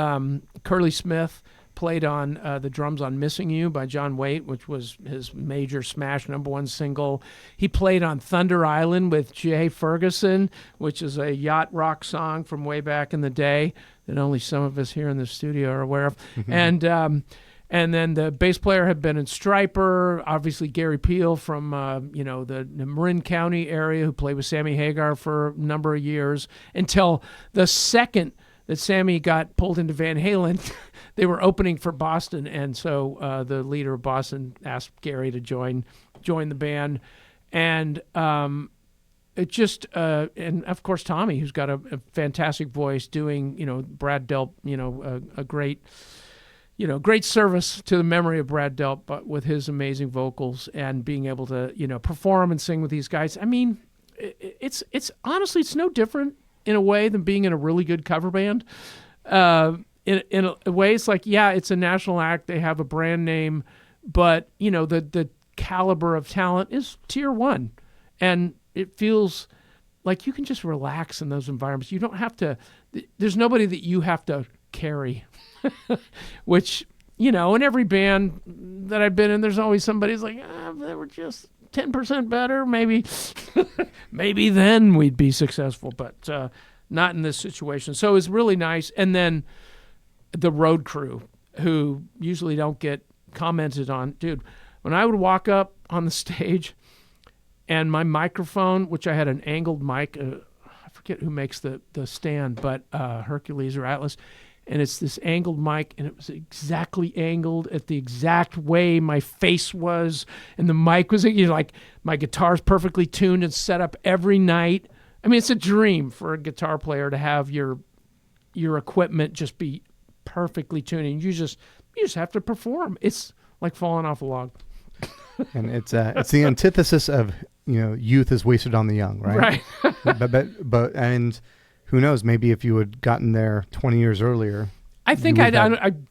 Curly Smith, played on the drums on Missing You by John Waite, which was his major smash #1 single. He played on Thunder Island with Jay Ferguson, which is a yacht rock song from way back in the day that only some of us here in the studio are aware of. And then the bass player had been in Stryper, obviously Gary Peel from the Marin County area, who played with Sammy Hagar for a number of years, until the second that Sammy got pulled into Van Halen, they were opening for Boston, and so the leader of Boston asked Gary to join the band, and it just and of course Tommy, who's got a fantastic voice, doing Brad Delp, a great. Great service to the memory of Brad Delp, but with his amazing vocals and being able to, perform and sing with these guys. I mean, it's honestly, it's no different in a way than being in a really good cover band. In a way, it's it's a national act. They have a brand name, but, the caliber of talent is tier 1. And it feels like you can just relax in those environments. You don't have to, there's nobody that you have to carry. Which, in every band that I've been in, there's always somebody who's like, they were just 10% better. Maybe, maybe then we'd be successful, but not in this situation. So it was really nice. And then the road crew, who usually don't get commented on. Dude, when I would walk up on the stage and my microphone, which I had an angled mic, I forget who makes the stand, but Hercules or Atlas, and it's this angled mic, and it was exactly angled at the exact way my face was, and the mic was, my guitar's perfectly tuned and set up every night. I mean, it's a dream for a guitar player to have your equipment just be perfectly tuned, and you just have to perform. It's like falling off a log. And it's the antithesis of youth is wasted on the young, right? Right. but and who knows? Maybe if you had gotten there 20 years earlier, I think I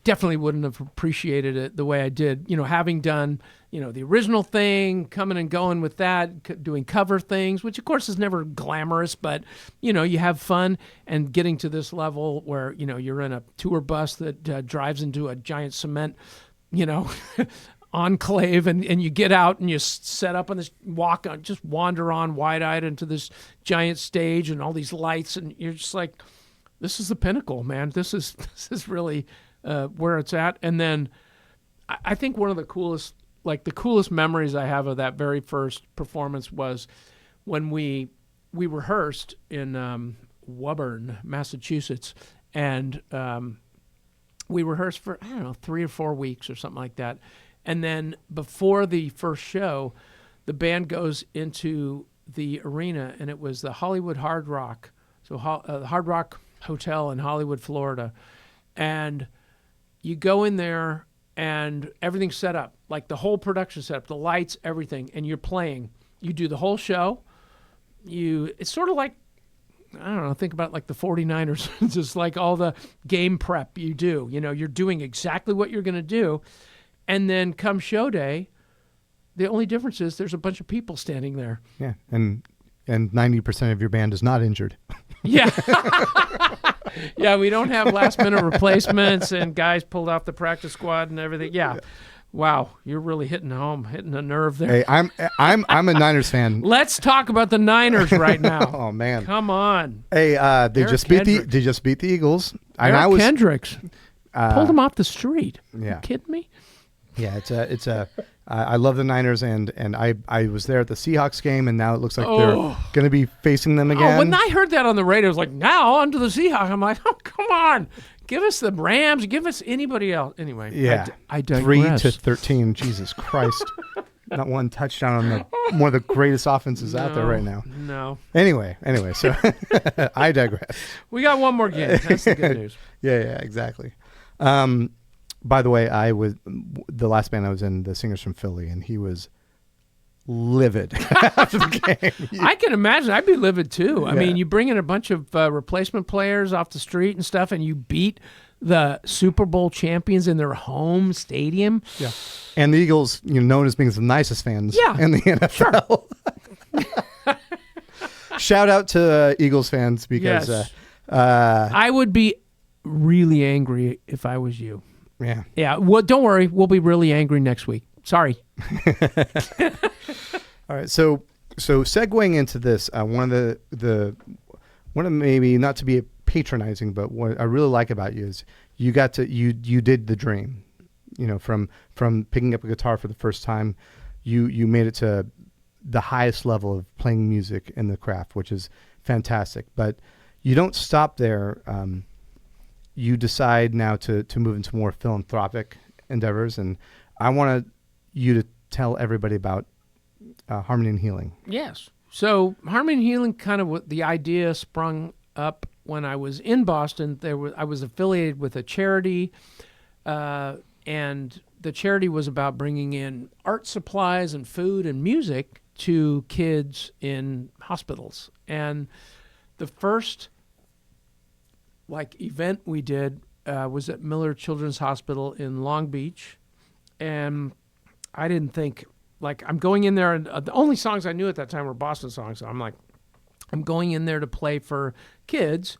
definitely wouldn't have appreciated it the way I did. Having done the original thing, coming and going with that, doing cover things, which of course is never glamorous, but you have fun, and getting to this level where you're in a tour bus that drives into a giant cement, enclave, and you get out and you set up on this just wander on wide-eyed into this giant stage and all these lights, and you're just like, this is the pinnacle, man. This is really where it's at. And then I think one of the coolest memories I have of that very first performance was when we rehearsed in Woburn, Massachusetts, and we rehearsed for 3 or 4 weeks or something like that. And then before the first show, the band goes into the arena, and it was the Hollywood Hard Rock, the Hard Rock Hotel in Hollywood, Florida. And you go in there, and everything's set up, like the whole production set up, the lights, everything, and you're playing. You do the whole show. It's sort of like, I don't know, think about like the 49ers, just like all the game prep you do. You're doing exactly what you're going to do. And then come show day, the only difference is there's a bunch of people standing there. Yeah, and 90% of your band is not injured. Yeah. Yeah, we don't have last-minute replacements and guys pulled off the practice squad and everything. Yeah. Wow, you're really hitting a nerve there. Hey, I'm a Niners fan. Let's talk about the Niners right now. Oh man. Come on. Hey, they Eric just beat the Eagles. And Eric I was Kendricks pulled him off the street. Yeah. You kidding me? Yeah, I love the Niners, and I was there at the Seahawks game, and now it looks like they're going to be facing them again. Oh, when I heard that on the radio, I was like, now on to the Seahawks. I'm like, oh, come on. Give us the Rams. Give us anybody else. Anyway, yeah, I digress. 3-13. Jesus Christ. Not one touchdown on one of the greatest offenses out there right now. No. Anyway, so I digress. We got one more game. That's the good news. Yeah, exactly. By the way, the last band I was in, the singer's from Philly, and he was livid after the game. I can imagine. I'd be livid too. I Yeah. mean, you bring in a bunch of replacement players off the street and stuff, and you beat the Super Bowl champions in their home stadium. Yeah. And the Eagles, known as being the nicest fans in the NFL. Sure. Shout out to Eagles fans because Yes. I would be really angry if I was you. yeah. Yeah. Well, don't worry. We'll be really angry next week. Sorry. All right. So segueing into this, one of maybe not to be patronizing, but what I really like about you is you did the dream, from picking up a guitar for the first time, you made it to the highest level of playing music in the craft, which is fantastic. But you don't stop there. You decide now to move into more philanthropic endeavors, and I want you to tell everybody about Harmony and Healing. Yes. So Harmony and Healing, kind of the idea sprung up when I was in Boston. I was affiliated with a charity, and the charity was about bringing in art supplies and food and music to kids in hospitals. And the first event we did was at Miller Children's Hospital in Long Beach, and I didn't think, I'm going in there, and the only songs I knew at that time were Boston songs. So I'm like, I'm going in there to play for kids.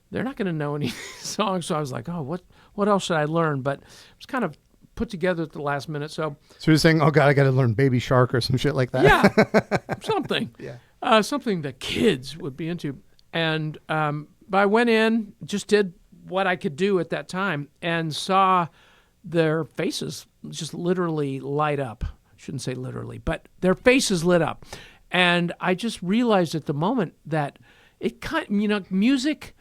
They're not going to know any songs. So I was like, oh, what else should I learn? But it was kind of put together at the last minute. So you're saying, oh God, I got to learn Baby Shark or some shit like that. Yeah, something. Yeah. Something that kids would be into. And but I went in, just did what I could do at that time, and saw their faces just literally light up. I shouldn't say literally, but their faces lit up. And I just realized at the moment that music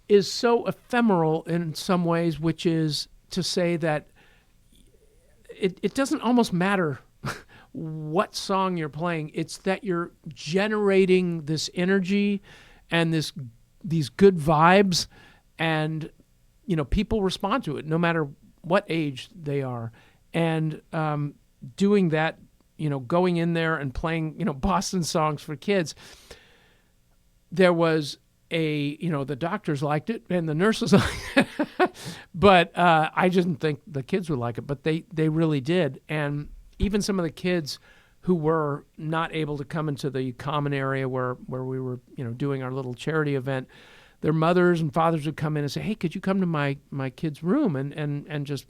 is so ephemeral in some ways, which is to say that it doesn't almost matter what song you're playing. It's that you're generating this energy and these good vibes, and people respond to it no matter what age they are. And doing that, going in there and playing, Boston songs for kids, there was the doctors liked it and the nurses liked it, but I didn't think the kids would like it, but they really did. And even some of the kids who were not able to come into the common area where we were, doing our little charity event, their mothers and fathers would come in and say, hey, could you come to my kid's room and just,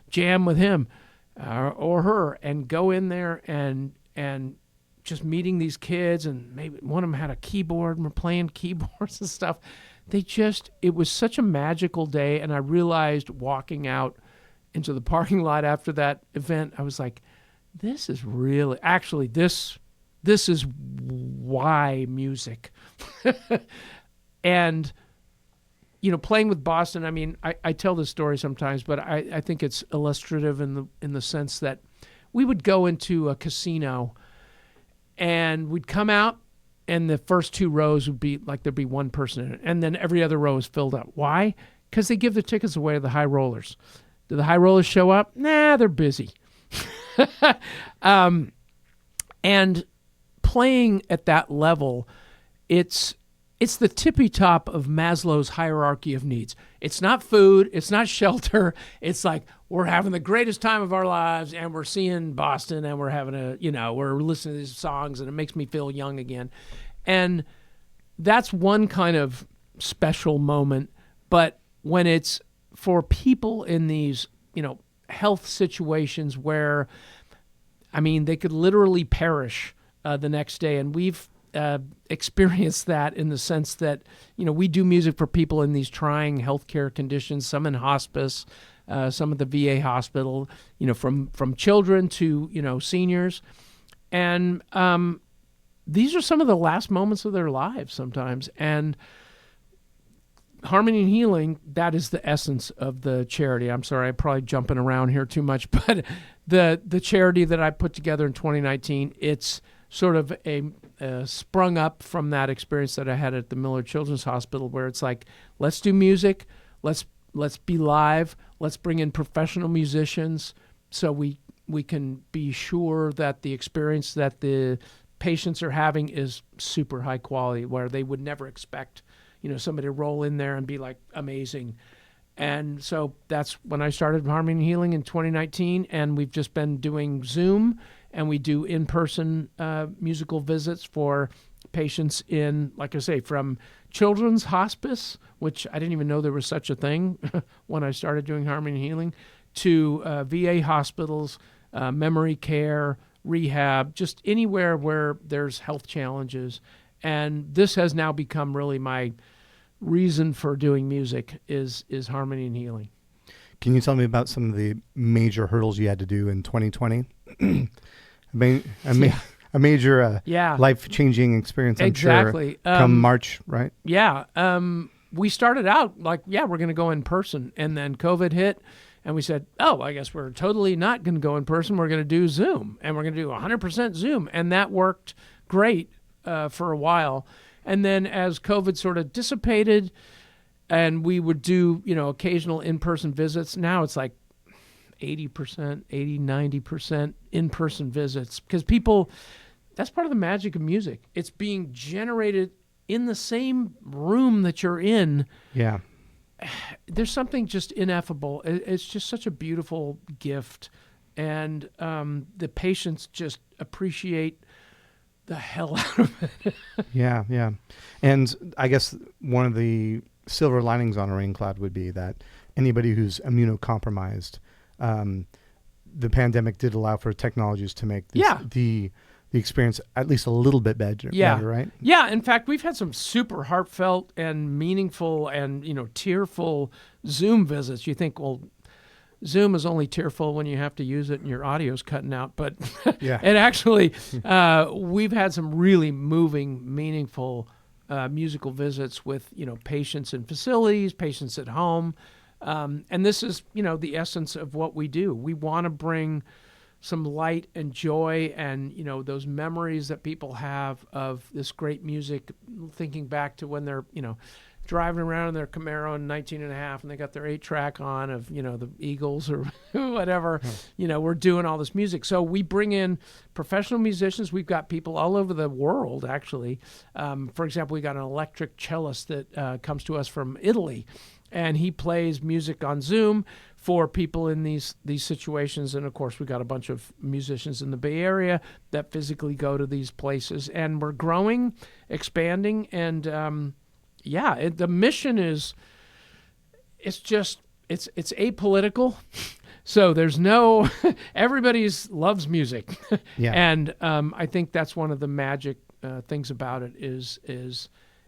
jam with him or her, and go in there and just meeting these kids, and maybe one of them had a keyboard and we're playing keyboards and stuff. It was such a magical day. And I realized walking out into the parking lot after that event, I was like, this is really, actually, this is why music. And, playing with Boston, I mean, I tell this story sometimes, but I think it's illustrative in the sense that we would go into a casino and we'd come out, and the first two rows would be there'd be one person in it, and then every other row is filled up. Why? Because they give the tickets away to the high rollers. Do the high rollers show up? Nah, they're busy. And playing at that level, it's the tippy top of Maslow's hierarchy of needs. It's not food. It's not shelter. It's like we're having the greatest time of our lives, and we're seeing Boston, and we're having we're listening to these songs, and it makes me feel young again. And that's one kind of special moment. But when it's for people in these, health situations where, I mean, they could literally perish the next day. And we've experienced that in the sense that, we do music for people in these trying healthcare conditions, some in hospice, some at the VA hospital, from children to, seniors. And these are some of the last moments of their lives sometimes. And Harmony and Healing, that is the essence of the charity. I'm sorry, I'm probably jumping around here too much, but the charity that I put together in 2019, it's sort of a sprung up from that experience that I had at the Miller Children's Hospital, where it's like, let's do music, let's be live, let's bring in professional musicians, so we can be sure that the experience that the patients are having is super high quality, where they would never expect somebody to roll in there and be like amazing. And so that's when I started Harmony and Healing in 2019, and we've just been doing Zoom, and we do in-person musical visits for patients in, like I say, from children's hospice, which I didn't even know there was such a thing when I started doing Harmony and Healing, to VA hospitals, memory care, rehab, just anywhere where there's health challenges. And this has now become really my reason for doing music is Harmony and Healing. Can you tell me about some of the major hurdles you had to do in 2020? A major life-changing experience, I'm sure, come March, right? Yeah. We started out like, we're going to go in person. And then COVID hit, and we said, I guess we're totally not going to go in person. We're going to do Zoom, and we're going to do 100% Zoom. And that worked great for a while. And then as COVID sort of dissipated and we would do, occasional in-person visits, now it's like 80%, 90% in-person visits, because people, that's part of the magic of music. It's being generated in the same room that you're in. Yeah. There's something just ineffable. It's just such a beautiful gift. And the patients just appreciate the hell out of it. Yeah. And I guess one of the silver linings on a rain cloud would be that anybody who's immunocompromised, the pandemic did allow for technologies to make the experience at least a little bit better, right? Yeah, in fact, we've had some super heartfelt and meaningful and, tearful Zoom visits. You think, well, Zoom is only tearful when you have to use it and your audio's cutting out. But it actually, we've had some really moving, meaningful musical visits with, patients in facilities, patients at home. And this is, the essence of what we do. We want to bring some light and joy and, those memories that people have of this great music, thinking back to when they're, driving around in their Camaro in 19.5 and they got their 8-track on of, the Eagles or whatever, we're doing all this music. So we bring in professional musicians. We've got people all over the world, actually. For example, we got an electric cellist that comes to us from Italy, and he plays music on Zoom for people in these situations. And of course, we got a bunch of musicians in the Bay Area that physically go to these places, and we're growing, expanding, and the mission is, it's apolitical. So there's no, everybody's loves music. Yeah. And I think that's one of the magic things about it is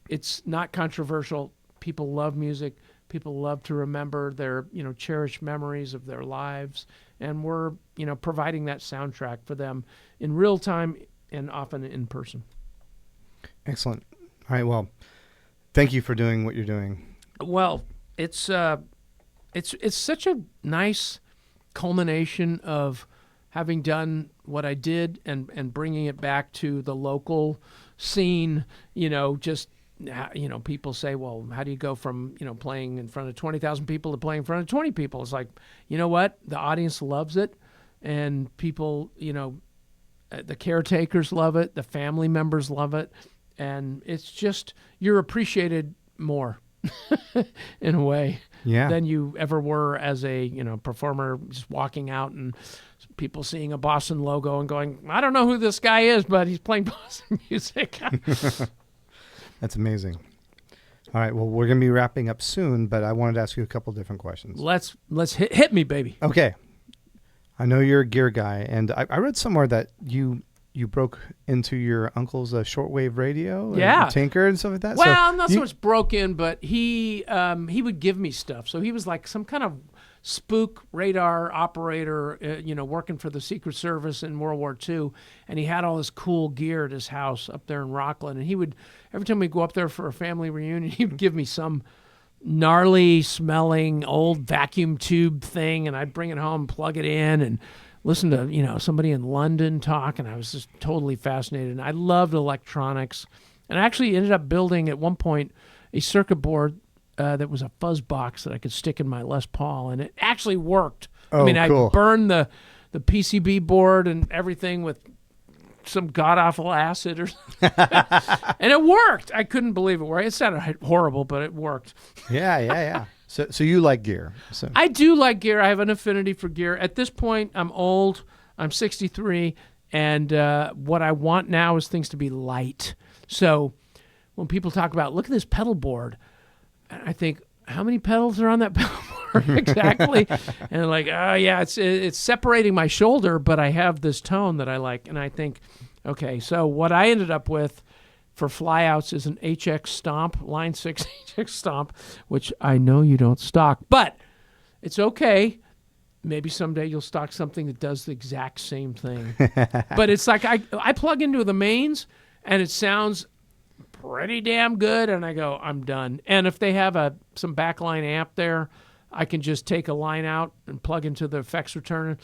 it's not controversial. People love music. People love to remember their, cherished memories of their lives. And we're, providing that soundtrack for them in real time and often in person. Excellent. All right. Well, thank you for doing what you're doing. Well, it's such a nice culmination of having done what I did and bringing it back to the local scene. People say, well, how do you go from, playing in front of 20,000 people to playing in front of 20 people? It's like, you know what? The audience loves it, and people, the caretakers love it, the family members love it, and it's just, you're appreciated more in a way than you ever were as a, performer, just walking out and people seeing a Boston logo and going, I don't know who this guy is, but he's playing Boston music. That's amazing. All right. Well, we're going to be wrapping up soon, but I wanted to ask you a couple different questions. Let's hit me, baby. Okay. I know you're a gear guy, and I read somewhere that you broke into your uncle's shortwave radio, Yeah, tinker and stuff like that. Well, not so much broke in, but he would give me stuff. So he was like some kind of spook radar operator, working for the Secret Service in World War II, and he had all this cool gear at his house up there in Rockland. And he would, every time we go up there for a family reunion, he would give me some gnarly smelling old vacuum tube thing, and I'd bring it home, plug it in, and listen to somebody in London talk, and I was just totally fascinated. And I loved electronics, and I actually ended up building at one point a circuit board that was a fuzz box that I could stick in my Les Paul, and it actually worked. Oh, cool. I burned the PCB board and everything with some god-awful acid or something. And it worked. I couldn't believe it worked. It sounded horrible, but it worked. Yeah. So you like gear. So I do like gear. I have an affinity for gear. At this point, I'm old. I'm 63, and what I want now is things to be light. So when people talk about, look at this pedal board, I think, how many pedals are on that pedal board exactly? And like, oh yeah, it's separating my shoulder, but I have this tone that I like. And I think, okay, so what I ended up with for flyouts is an HX Stomp, Line 6 HX Stomp, which I know you don't stock, but it's okay. Maybe someday you'll stock something that does the exact same thing. But it's like I plug into the mains and it sounds pretty damn good, and I go, I'm done. And if they have some backline amp there, I can just take a line out and plug into the effects returner.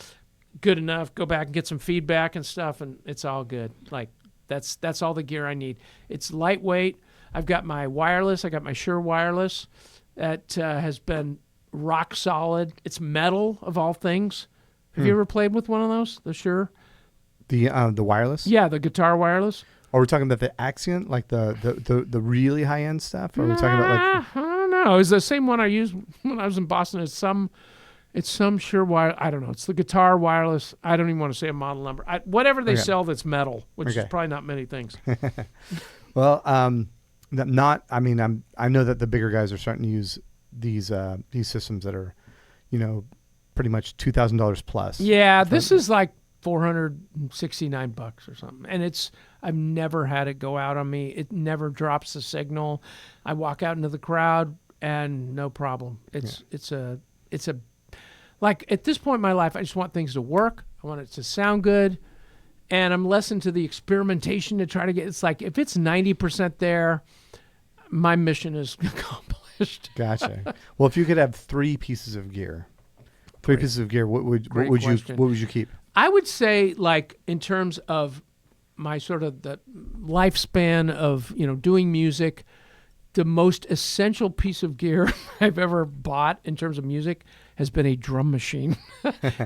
Good enough. Go back and get some feedback and stuff, and it's all good. Like that's all the gear I need. It's lightweight. I've got my wireless. I got my Shure wireless that has been rock solid. It's metal of all things. Have you ever played with one of those? The Shure? The wireless? Yeah, the guitar wireless. Are we talking about the Accent, like the really high end stuff? Or are we talking about like? I don't know. It's the same one I used when I was in Boston. It's some Shure wire. I don't know. It's the guitar wireless. I don't even want to say a model number. Whatever they sell that's metal, which is probably not many things. Well, I know that the bigger guys are starting to use these systems that are, pretty much $2,000 plus. Yeah, this is like $469 or something, and I've never had it go out on me. It never drops the signal. I walk out into the crowd and no problem. It's a like at this point in my life, I just want things to work. I want it to sound good, and I'm less into the experimentation to try to get. It's like if it's 90% there, my mission is accomplished. Gotcha. Well, if you could have three pieces of gear, what would you keep? I would say, like, in terms of my sort of the lifespan of, doing music, the most essential piece of gear I've ever bought in terms of music has been a drum machine.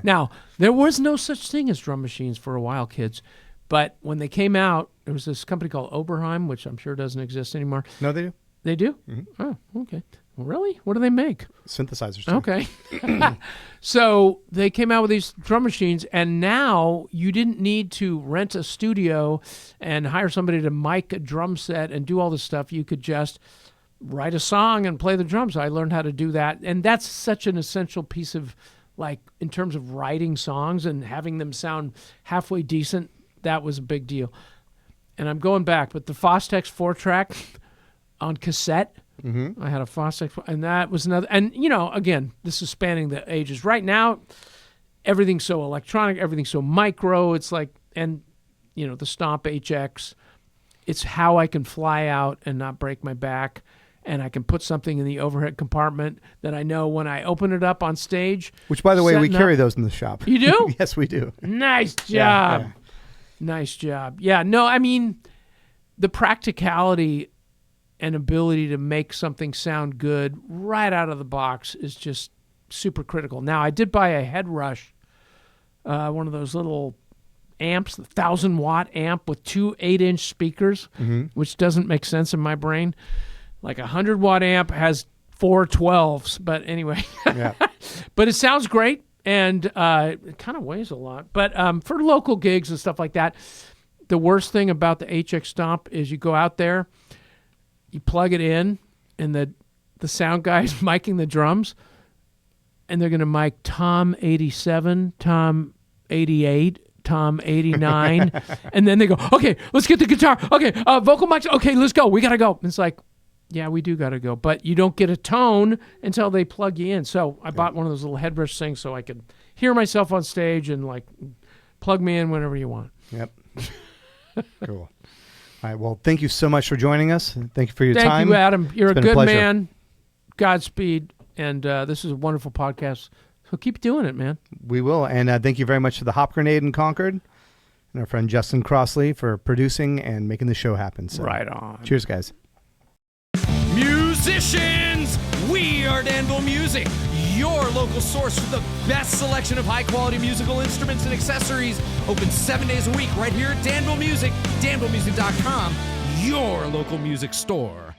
Now, there was no such thing as drum machines for a while, kids. But when they came out, there was this company called Oberheim, which I'm sure doesn't exist anymore. No, they do. They do? Mm-hmm. Oh, okay. Well, really? What do they make? Synthesizers, too. Okay. So they came out with these drum machines, and now you didn't need to rent a studio and hire somebody to mic a drum set and do all this stuff. You could just write a song and play the drums. I learned how to do that, and that's such an essential piece of, like, in terms of writing songs and having them sound halfway decent. That was a big deal. And I'm going back, but the Fostex 4-track on cassette, I had a Fostex, and that was another. And, again, this is spanning the ages. Right now, everything's so electronic, everything's so micro. It's like, and, the Stomp HX, it's how I can fly out and not break my back. And I can put something in the overhead compartment that I know when I open it up on stage. Which, by the way, we carry those in the shop. You do? Yes, we do. Nice job. Yeah. Nice job. Yeah, no, I mean, the practicality and ability to make something sound good right out of the box is just super critical. Now, I did buy a Head Rush, one of those little amps, the 1,000-watt amp with two 8-inch speakers, which doesn't make sense in my brain. Like a 100-watt amp has 4 12s, but anyway. Yeah. But it sounds great, and it kind of weighs a lot. But for local gigs and stuff like that, the worst thing about the HX Stomp is you go out there, you plug it in, and the sound guy is miking the drums, and they're going to mic Tom 87, Tom 88, Tom 89, and then they go, okay, let's get the guitar. Okay, vocal mics. Okay, let's go. We got to go. And it's like, yeah, we do got to go. But you don't get a tone until they plug you in. So I bought one of those little headbrush things so I could hear myself on stage and like plug me in whenever you want. Yep. Cool. All right. Well, thank you so much for joining us. Thank you for your time. Thank you, Adam. You're It's a been a good pleasure. man. Godspeed. And this is a wonderful podcast. So keep doing it, man. We will. And thank you very much to the Hop Grenade in Concord and our friend Justin Crossley for producing and making the show happen. So, Right on. cheers, guys. Musicians, we are Danville Music, your local source for the best selection of high-quality musical instruments and accessories. Open 7 days a week right here at Danville Music, danvillemusic.com, your local music store.